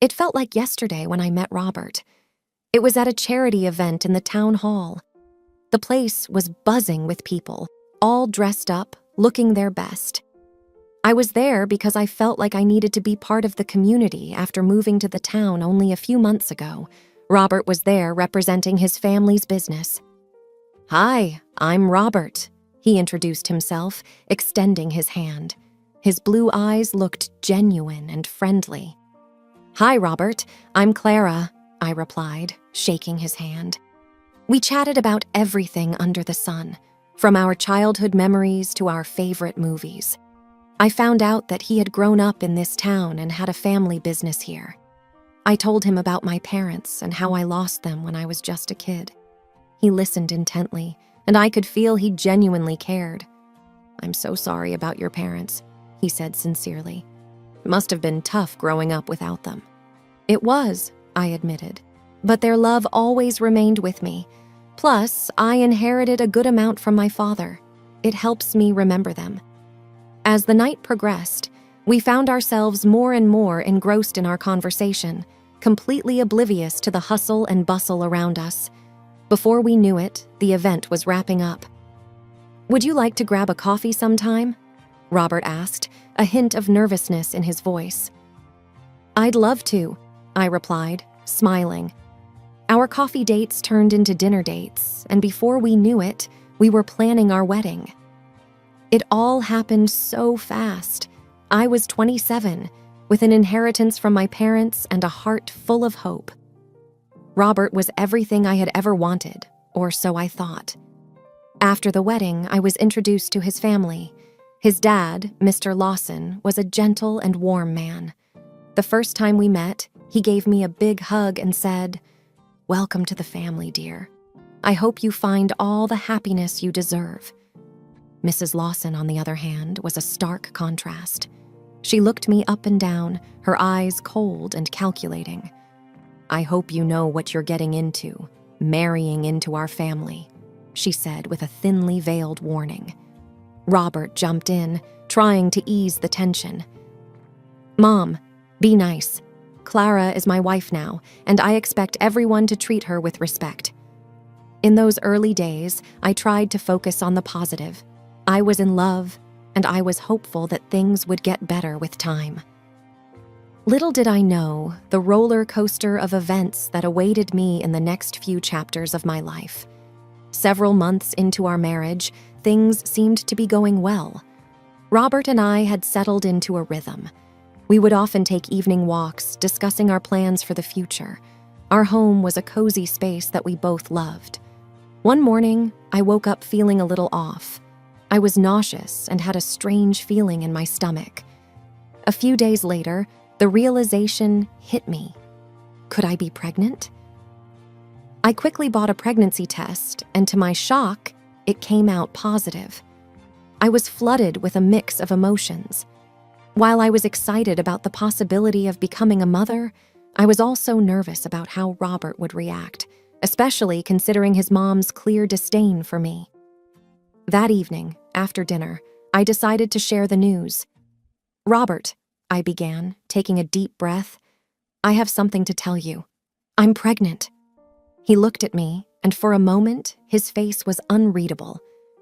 It felt like yesterday when I met Robert. It was at a charity event in the town hall. The place was buzzing with people, all dressed up, looking their best. I was there because I felt like I needed to be part of the community after moving to the town only a few months ago. Robert was there representing his family's business. "Hi, I'm Robert," he introduced himself, extending his hand. His blue eyes looked genuine and friendly. "Hi, Robert, I'm Clara," I replied, shaking his hand. We chatted about everything under the sun, from our childhood memories to our favorite movies. I found out that he had grown up in this town and had a family business here. I told him about my parents and how I lost them when I was just a kid. He listened intently, and I could feel he genuinely cared. "I'm so sorry about your parents," he said sincerely. "It must have been tough growing up without them." "It was," I admitted, "but their love always remained with me. Plus, I inherited a good amount from my father. It helps me remember them." As the night progressed, we found ourselves more and more engrossed in our conversation, completely oblivious to the hustle and bustle around us. Before we knew it, the event was wrapping up. "Would you like to grab a coffee sometime?" Robert asked, a hint of nervousness in his voice. "I'd love to," I replied, smiling. Our coffee dates turned into dinner dates, and before we knew it, we were planning our wedding. It all happened so fast. I was 27, with an inheritance from my parents and a heart full of hope. Robert was everything I had ever wanted, or so I thought. After the wedding, I was introduced to his family. His dad, Mr. Lawson, was a gentle and warm man. The first time we met, he gave me a big hug and said, "Welcome to the family, dear. I hope you find all the happiness you deserve." Mrs. Lawson, on the other hand, was a stark contrast. She looked me up and down, her eyes cold and calculating. "I hope you know what you're getting into, marrying into our family," she said with a thinly veiled warning. Robert jumped in, trying to ease the tension. "Mom, be nice. Clara is my wife now, and I expect everyone to treat her with respect." In those early days, I tried to focus on the positive. I was in love, and I was hopeful that things would get better with time. Little did I know the roller coaster of events that awaited me in the next few chapters of my life. Several months into our marriage, things seemed to be going well. Robert and I had settled into a rhythm. We would often take evening walks, discussing our plans for the future. Our home was a cozy space that we both loved. One morning, I woke up feeling a little off. I was nauseous and had a strange feeling in my stomach. A few days later, the realization hit me. Could I be pregnant? I quickly bought a pregnancy test, and to my shock, it came out positive. I was flooded with a mix of emotions. While I was excited about the possibility of becoming a mother, I was also nervous about how Robert would react, especially considering his mom's clear disdain for me. That evening, after dinner, I decided to share the news. "Robert," I began, taking a deep breath, "I have something to tell you. I'm pregnant." He looked at me, and for a moment, his face was unreadable.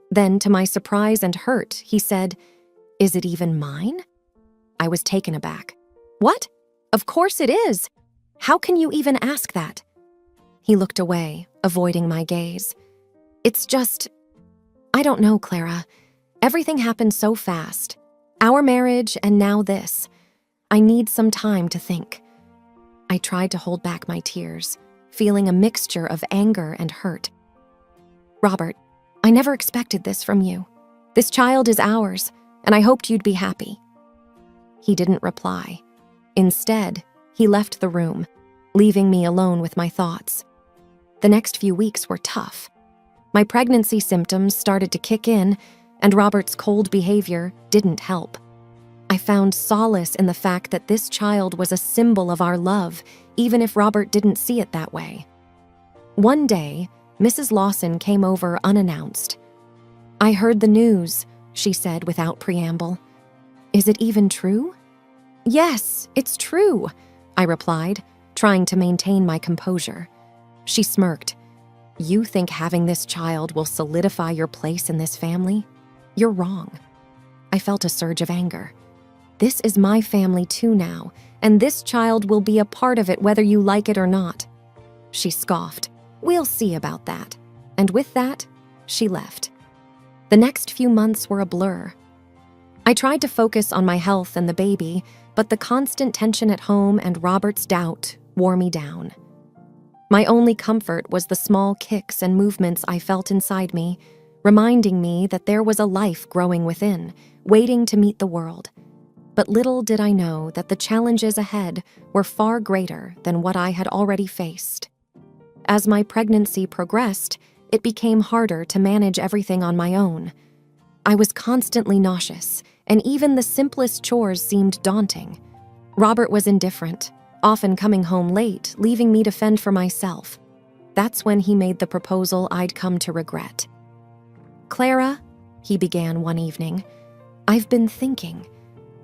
Then, to my surprise and hurt, he said, "Is it even mine?" I was taken aback. "What? Of course it is. How can you even ask that?" He looked away, avoiding my gaze. "It's just... I don't know, Clara. Everything happened so fast. Our marriage and now this. I need some time to think." I tried to hold back my tears, feeling a mixture of anger and hurt. "Robert, I never expected this from you. This child is ours, and I hoped you'd be happy." He didn't reply. Instead, he left the room, leaving me alone with my thoughts. The next few weeks were tough. My pregnancy symptoms started to kick in, and Robert's cold behavior didn't help. I found solace in the fact that this child was a symbol of our love, even if Robert didn't see it that way. One day, Mrs. Lawson came over unannounced. "I heard the news," she said without preamble. "Is it even true?" "Yes, it's true," I replied, trying to maintain my composure. She smirked. You think having this child will solidify your place in this family? You're wrong. I felt a surge of anger. This is my family too now, and this child will be a part of it whether you like it or not. She scoffed. We'll see about that. And with that, she left. The next few months were a blur. I tried to focus on my health and the baby, but the constant tension at home and Robert's doubt wore me down. My only comfort was the small kicks and movements I felt inside me, reminding me that there was a life growing within, waiting to meet the world. But little did I know that the challenges ahead were far greater than what I had already faced. As my pregnancy progressed, it became harder to manage everything on my own. I was constantly nauseous, and even the simplest chores seemed daunting. Robert was indifferent, often coming home late, leaving me to fend for myself. That's when he made the proposal I'd come to regret. Clara, he began one evening, I've been thinking.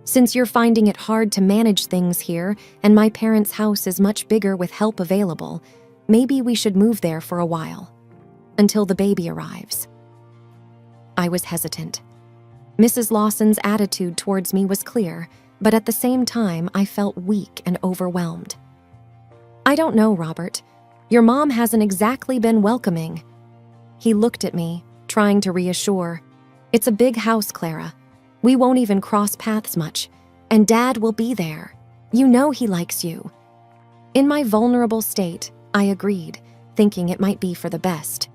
Since you're finding it hard to manage things here, and my parents' house is much bigger with help available, maybe we should move there for a while, until the baby arrives. I was hesitant. Mrs. Lawson's attitude towards me was clear, but at the same time, I felt weak and overwhelmed. I don't know, Robert. Your mom hasn't exactly been welcoming. He looked at me, trying to reassure. It's a big house, Clara. We won't even cross paths much, and Dad will be there. You know he likes you. In my vulnerable state, I agreed, thinking it might be for the best.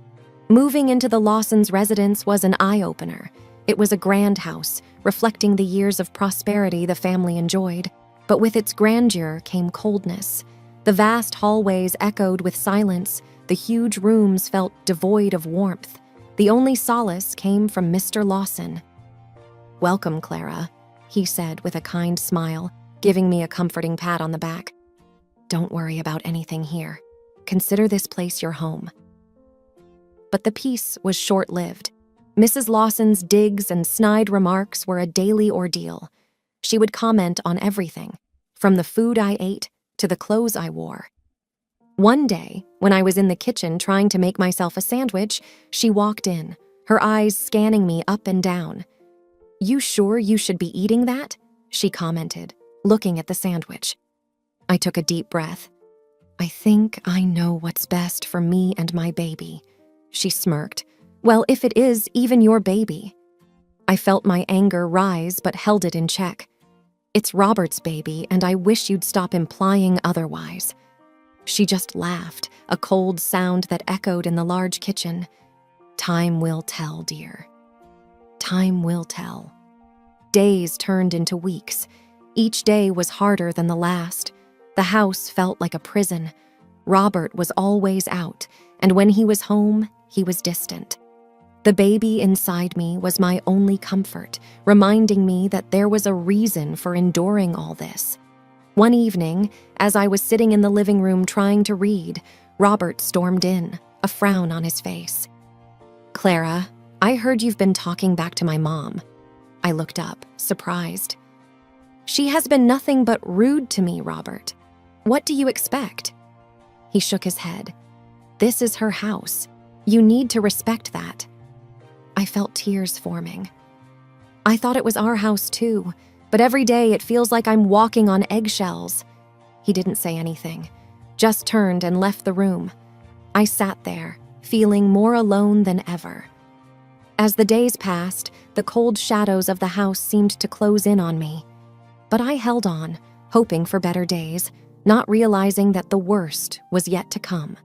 Moving into the Lawsons' residence was an eye-opener. It was a grand house, reflecting the years of prosperity the family enjoyed, but with its grandeur came coldness. The vast hallways echoed with silence, the huge rooms felt devoid of warmth. The only solace came from Mr. Lawson. Welcome, Clara, he said with a kind smile, giving me a comforting pat on the back. Don't worry about anything here. Consider this place your home. But the peace was short-lived. Mrs. Lawson's digs and snide remarks were a daily ordeal. She would comment on everything, from the food I ate to the clothes I wore. One day, when I was in the kitchen trying to make myself a sandwich, she walked in, her eyes scanning me up and down. You sure you should be eating that? She commented, looking at the sandwich. I took a deep breath. I think I know what's best for me and my baby. She smirked. Well, if it is even your baby. I felt my anger rise but held it in check. It's Robert's baby, and I wish you'd stop implying otherwise. She just laughed, a cold sound that echoed in the large kitchen. Time will tell, dear. Time will tell. Days turned into weeks. Each day was harder than the last. The house felt like a prison. Robert was always out, and when he was home, he was distant. The baby inside me was my only comfort, reminding me that there was a reason for enduring all this. One evening, as I was sitting in the living room trying to read, Robert stormed in, a frown on his face. Clara, I heard you've been talking back to my mom. I looked up, surprised. She has been nothing but rude to me, Robert. What do you expect? He shook his head. This is her house. You need to respect that. I felt tears forming. I thought it was our house too, but every day it feels like I'm walking on eggshells. He didn't say anything, just turned and left the room. I sat there, feeling more alone than ever. As the days passed, the cold shadows of the house seemed to close in on me. But I held on, hoping for better days, not realizing that the worst was yet to come.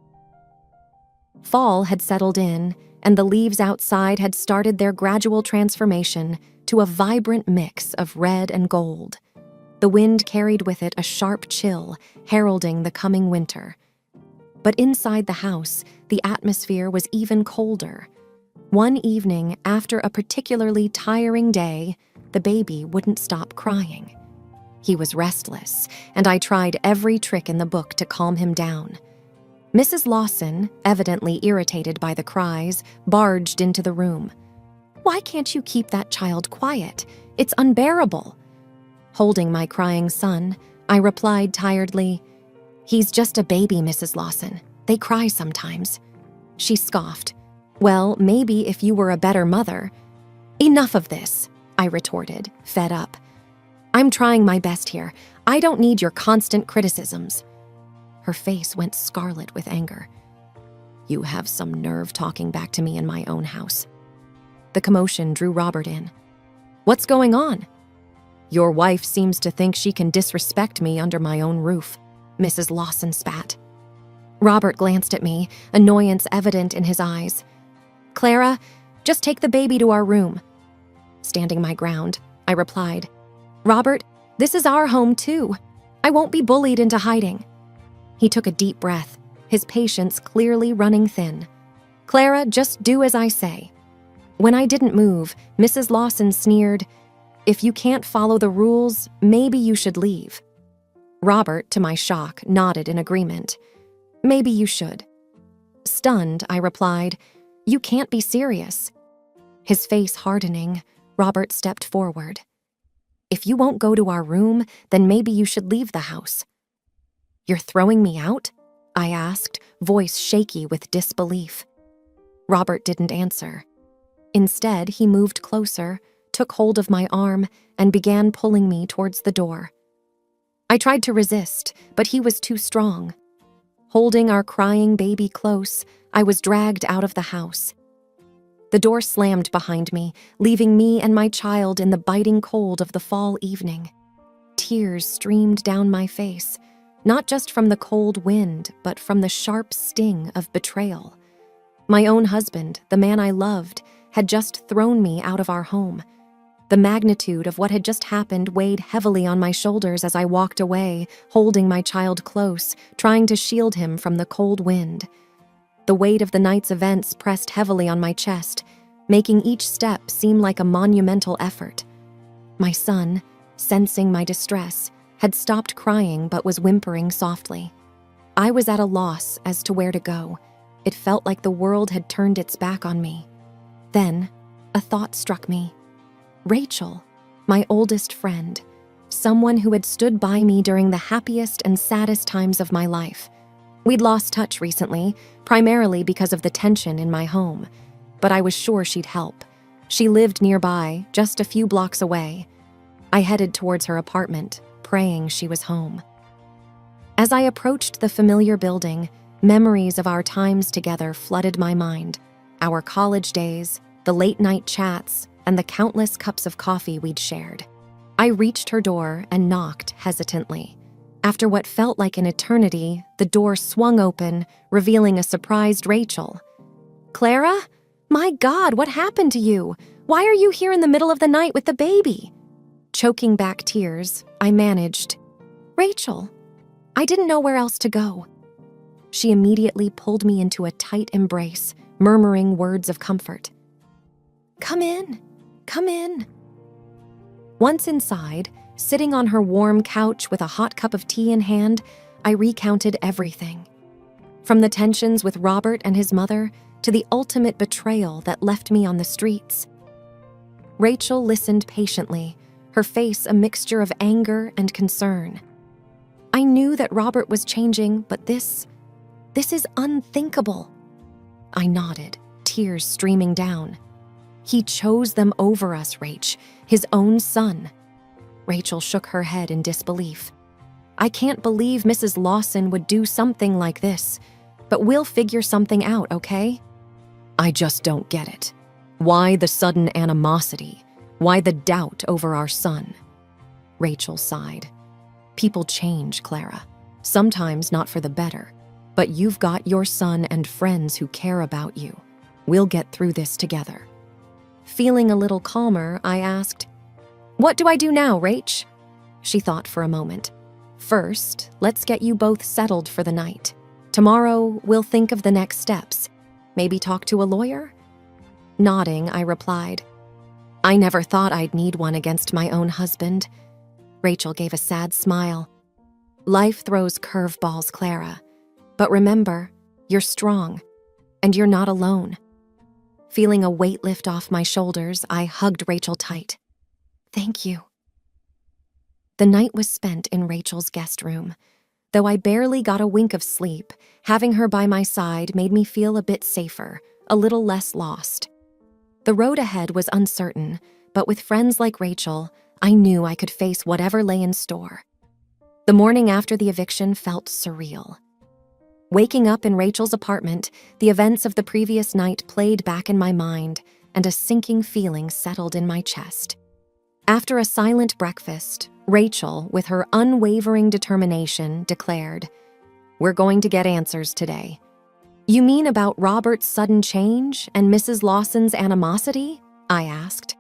Fall had settled in, and the leaves outside had started their gradual transformation to a vibrant mix of red and gold. The wind carried with it a sharp chill, heralding the coming winter. But inside the house, the atmosphere was even colder. One evening, after a particularly tiring day, the baby wouldn't stop crying. He was restless, and I tried every trick in the book to calm him down. Mrs. Lawson, evidently irritated by the cries, barged into the room. Why can't you keep that child quiet? It's unbearable. Holding my crying son, I replied tiredly, "He's just a baby, Mrs. Lawson. They cry sometimes." She scoffed. "Well, maybe if you were a better mother." "Enough of this," I retorted, fed up. "I'm trying my best here. I don't need your constant criticisms." Her face went scarlet with anger. "You have some nerve talking back to me in my own house." The commotion drew Robert in. "What's going on?" "Your wife seems to think she can disrespect me under my own roof," Mrs. Lawson spat. Robert glanced at me, annoyance evident in his eyes. "Clara, just take the baby to our room." Standing my ground, I replied, "Robert, this is our home too. I won't be bullied into hiding." He took a deep breath, his patience clearly running thin. "Clara, just do as I say." When I didn't move, Mrs. Lawson sneered, "If you can't follow the rules, maybe you should leave." Robert, to my shock, nodded in agreement. "Maybe you should." Stunned, I replied, "You can't be serious." His face hardening, Robert stepped forward. "If you won't go to our room, then maybe you should leave the house." "You're throwing me out?" I asked, voice shaky with disbelief. Robert didn't answer. Instead, he moved closer, took hold of my arm, and began pulling me towards the door. I tried to resist, but he was too strong. Holding our crying baby close, I was dragged out of the house. The door slammed behind me, leaving me and my child in the biting cold of the fall evening. Tears streamed down my face, not just from the cold wind, but from the sharp sting of betrayal. My own husband, the man I loved, had just thrown me out of our home. The magnitude of what had just happened weighed heavily on my shoulders as I walked away, holding my child close, trying to shield him from the cold wind. The weight of the night's events pressed heavily on my chest, making each step seem like a monumental effort. My son, sensing my distress, had stopped crying but was whimpering softly. I was at a loss as to where to go. It felt like the world had turned its back on me. Then, a thought struck me. Rachel, my oldest friend, someone who had stood by me during the happiest and saddest times of my life. We'd lost touch recently, primarily because of the tension in my home, but I was sure she'd help. She lived nearby, just a few blocks away. I headed towards her apartment, praying she was home. As I approached the familiar building, memories of our times together flooded my mind. Our college days, the late-night chats, and the countless cups of coffee we'd shared. I reached her door and knocked hesitantly. After what felt like an eternity, the door swung open, revealing a surprised Rachel. "Clara? My God, what happened to you? Why are you here in the middle of the night with the baby?" Choking back tears, I managed, "Rachel, I didn't know where else to go." She immediately pulled me into a tight embrace, murmuring words of comfort. "Come in. Come in." Once inside, sitting on her warm couch with a hot cup of tea in hand, I recounted everything. From the tensions with Robert and his mother to the ultimate betrayal that left me on the streets. Rachel listened patiently, her face a mixture of anger and concern. I knew that Robert was changing, but this is unthinkable. I nodded, tears streaming down. He chose them over us, Rach, his own son. Rachel shook her head in disbelief. "I can't believe Mrs. Lawson would do something like this, but we'll figure something out, okay?" "I just don't get it. Why the sudden animosity? Why the doubt over our son?" Rachel sighed. "People change, Clara. Sometimes not for the better. But you've got your son and friends who care about you. We'll get through this together." Feeling a little calmer, I asked, "What do I do now, Rach?" She thought for a moment. "First, let's get you both settled for the night. Tomorrow, we'll think of the next steps. Maybe talk to a lawyer?" Nodding, I replied, "I never thought I'd need one against my own husband." Rachel gave a sad smile. "Life throws curveballs, Clara. But remember, you're strong, and you're not alone." Feeling a weight lift off my shoulders, I hugged Rachel tight. "Thank you." The night was spent in Rachel's guest room. Though I barely got a wink of sleep, having her by my side made me feel a bit safer, a little less lost. The road ahead was uncertain, but with friends like Rachel, I knew I could face whatever lay in store. The morning after the eviction felt surreal. Waking up in Rachel's apartment, the events of the previous night played back in my mind, and a sinking feeling settled in my chest. After a silent breakfast, Rachel, with her unwavering determination, declared, "We're going to get answers today." "You mean about Robert's sudden change and Mrs. Lawson's animosity?" I asked.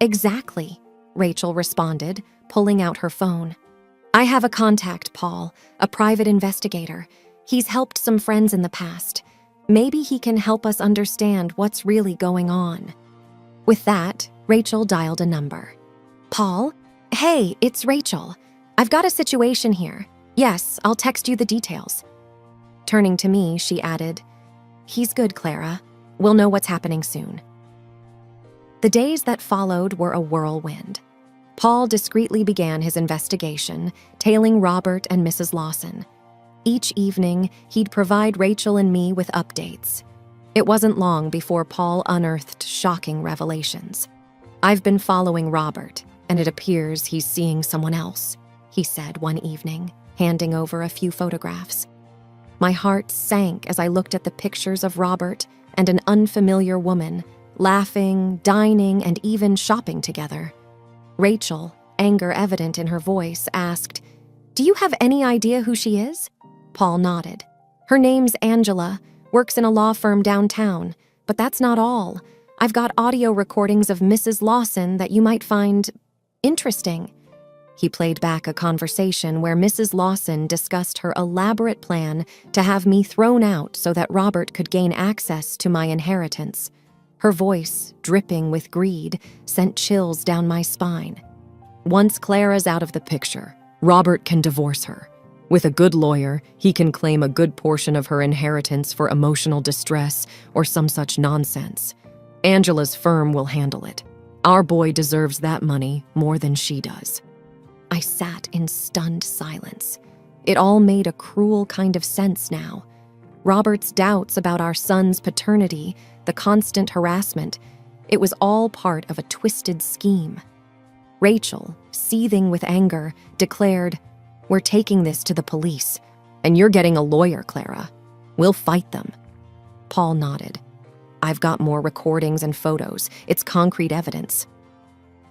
"Exactly," Rachel responded, pulling out her phone. "I have a contact, Paul, a private investigator. He's helped some friends in the past. Maybe he can help us understand what's really going on." With that, Rachel dialed a number. "Paul? Hey, it's Rachel. I've got a situation here. Yes, I'll text you the details." Turning to me, she added, "He's good, Clara. We'll know what's happening soon." The days that followed were a whirlwind. Paul discreetly began his investigation, tailing Robert and Mrs. Lawson. Each evening, he'd provide Rachel and me with updates. It wasn't long before Paul unearthed shocking revelations. "I've been following Robert, and it appears he's seeing someone else," he said one evening, handing over a few photographs. My heart sank as I looked at the pictures of Robert and an unfamiliar woman, laughing, dining, and even shopping together. Rachel, anger evident in her voice, asked, "Do you have any idea who she is?" Paul nodded. "Her name's Angela, works in a law firm downtown, but that's not all. I've got audio recordings of Mrs. Lawson that you might find interesting." He played back a conversation where Mrs. Lawson discussed her elaborate plan to have me thrown out so that Robert could gain access to my inheritance. Her voice, dripping with greed, sent chills down my spine. "Once Clara's out of the picture, Robert can divorce her. With a good lawyer, he can claim a good portion of her inheritance for emotional distress or some such nonsense. Angela's firm will handle it. Our boy deserves that money more than she does." I sat in stunned silence. It all made a cruel kind of sense now. Robert's doubts about our son's paternity, the constant harassment, it was all part of a twisted scheme. Rachel, seething with anger, declared, "We're taking this to the police, and you're getting a lawyer, Clara. We'll fight them." Paul nodded. "I've got more recordings and photos. It's concrete evidence."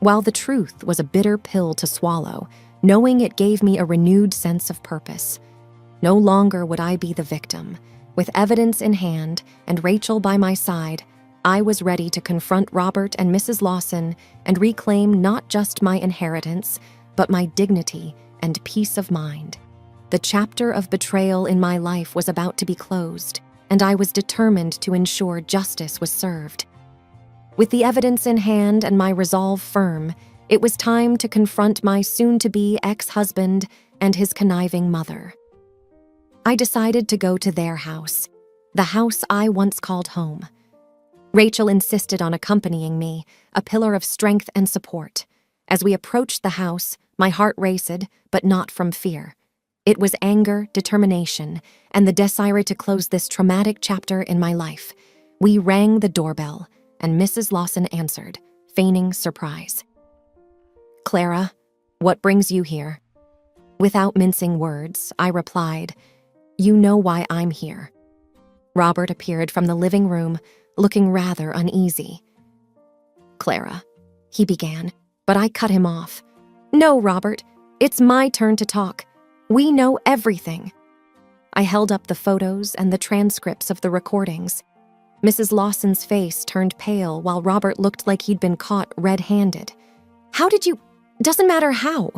While the truth was a bitter pill to swallow, knowing it gave me a renewed sense of purpose. No longer would I be the victim. With evidence in hand and Rachel by my side, I was ready to confront Robert and Mrs. Lawson and reclaim not just my inheritance, but my dignity and peace of mind. The chapter of betrayal in my life was about to be closed, and I was determined to ensure justice was served. With the evidence in hand and my resolve firm, it was time to confront my soon-to-be ex-husband and his conniving mother. I decided to go to their house, the house I once called home. Rachel insisted on accompanying me, a pillar of strength and support. As we approached the house, my heart raced, but not from fear. It was anger, determination, and the desire to close this traumatic chapter in my life. We rang the doorbell, and Mrs. Lawson answered, feigning surprise. "Clara, what brings you here?" Without mincing words, I replied, "You know why I'm here." Robert appeared from the living room, looking rather uneasy. "Clara," he began, but I cut him off. "No, Robert, it's my turn to talk. We know everything." I held up the photos and the transcripts of the recordings. Mrs. Lawson's face turned pale while Robert looked like he'd been caught red-handed. "How did you—" "Doesn't matter how,"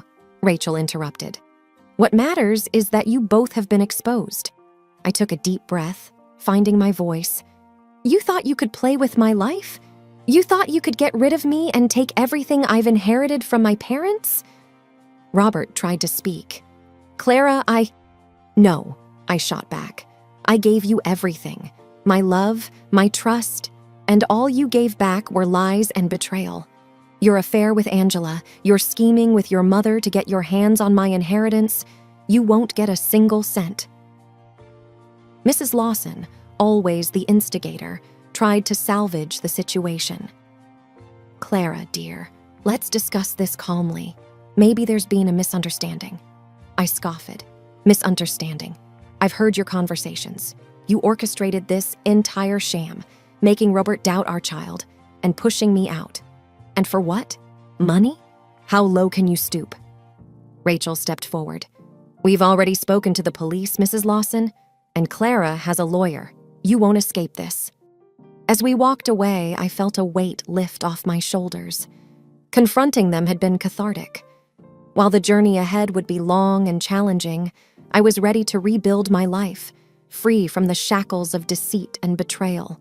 Rachel interrupted. "What matters is that you both have been exposed." I took a deep breath, finding my voice. "You thought you could play with my life? You thought you could get rid of me and take everything I've inherited from my parents?" Robert tried to speak. "Clara, No," I shot back. "I gave you everything. My love, my trust, and all you gave back were lies and betrayal. Your affair with Angela, your scheming with your mother to get your hands on my inheritance, you won't get a single cent." Mrs. Lawson, always the instigator, tried to salvage the situation. "Clara, dear, let's discuss this calmly. Maybe there's been a misunderstanding." I scoffed. "Misunderstanding. I've heard your conversations. You orchestrated this entire sham, making Robert doubt our child and pushing me out. And for what? Money? How low can you stoop?" Rachel stepped forward. "We've already spoken to the police, Mrs. Lawson, and Clara has a lawyer. You won't escape this." As we walked away, I felt a weight lift off my shoulders. Confronting them had been cathartic. While the journey ahead would be long and challenging, I was ready to rebuild my life, free from the shackles of deceit and betrayal.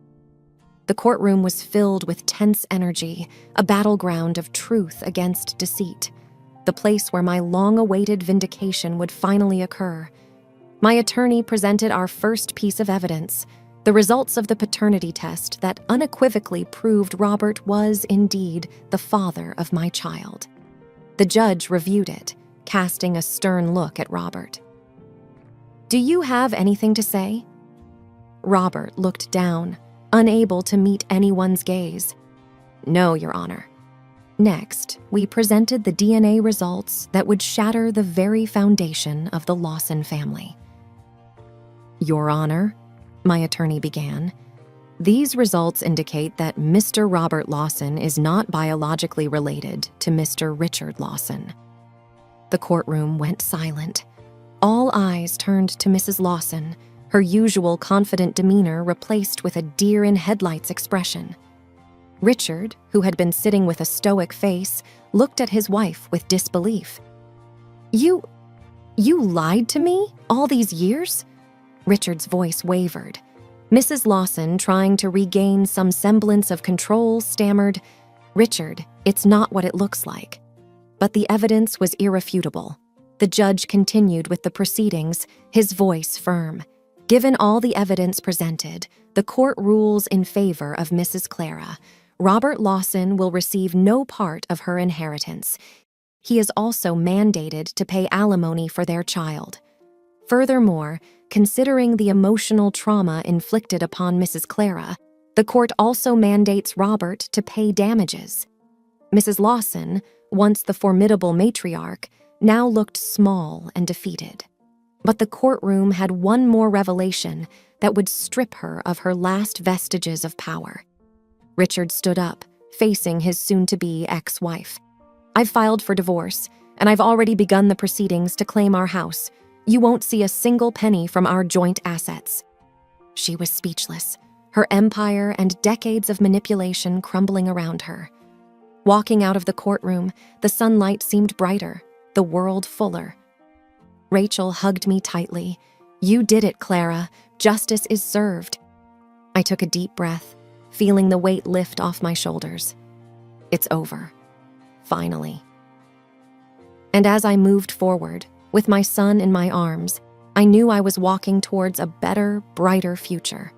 The courtroom was filled with tense energy, a battleground of truth against deceit, the place where my long-awaited vindication would finally occur. My attorney presented our first piece of evidence, the results of the paternity test that unequivocally proved Robert was indeed the father of my child. The judge reviewed it, casting a stern look at Robert. "Do you have anything to say?" Robert looked down, unable to meet anyone's gaze. "No, Your Honor." Next, we presented the DNA results that would shatter the very foundation of the Lawson family. "Your Honor," my attorney began, "these results indicate that Mr. Robert Lawson is not biologically related to Mr. Richard Lawson." The courtroom went silent. All eyes turned to Mrs. Lawson, her usual confident demeanor replaced with a deer-in-headlights expression. Richard, who had been sitting with a stoic face, looked at his wife with disbelief. You lied to me all these years?" Richard's voice wavered. Mrs. Lawson, trying to regain some semblance of control, stammered, "Richard, it's not what it looks like." But the evidence was irrefutable. The judge continued with the proceedings, his voice firm. Given all the evidence presented, the court rules in favor of Mrs. Clara. Robert Lawson will receive no part of her inheritance. He is also mandated to pay alimony for their child. Furthermore, considering the emotional trauma inflicted upon Mrs. Clara, the court also mandates Robert to pay damages. Mrs. Lawson, once the formidable matriarch, now looked small and defeated. But the courtroom had one more revelation that would strip her of her last vestiges of power. Richard stood up, facing his soon-to-be ex-wife. "I've filed for divorce, and I've already begun the proceedings to claim our house. You won't see a single penny from our joint assets." She was speechless, her empire and decades of manipulation crumbling around her. Walking out of the courtroom, the sunlight seemed brighter, the world fuller. Rachel hugged me tightly. "You did it, Clara. Justice is served." I took a deep breath, feeling the weight lift off my shoulders. It's over. Finally. And as I moved forward, with my son in my arms, I knew I was walking towards a better, brighter future.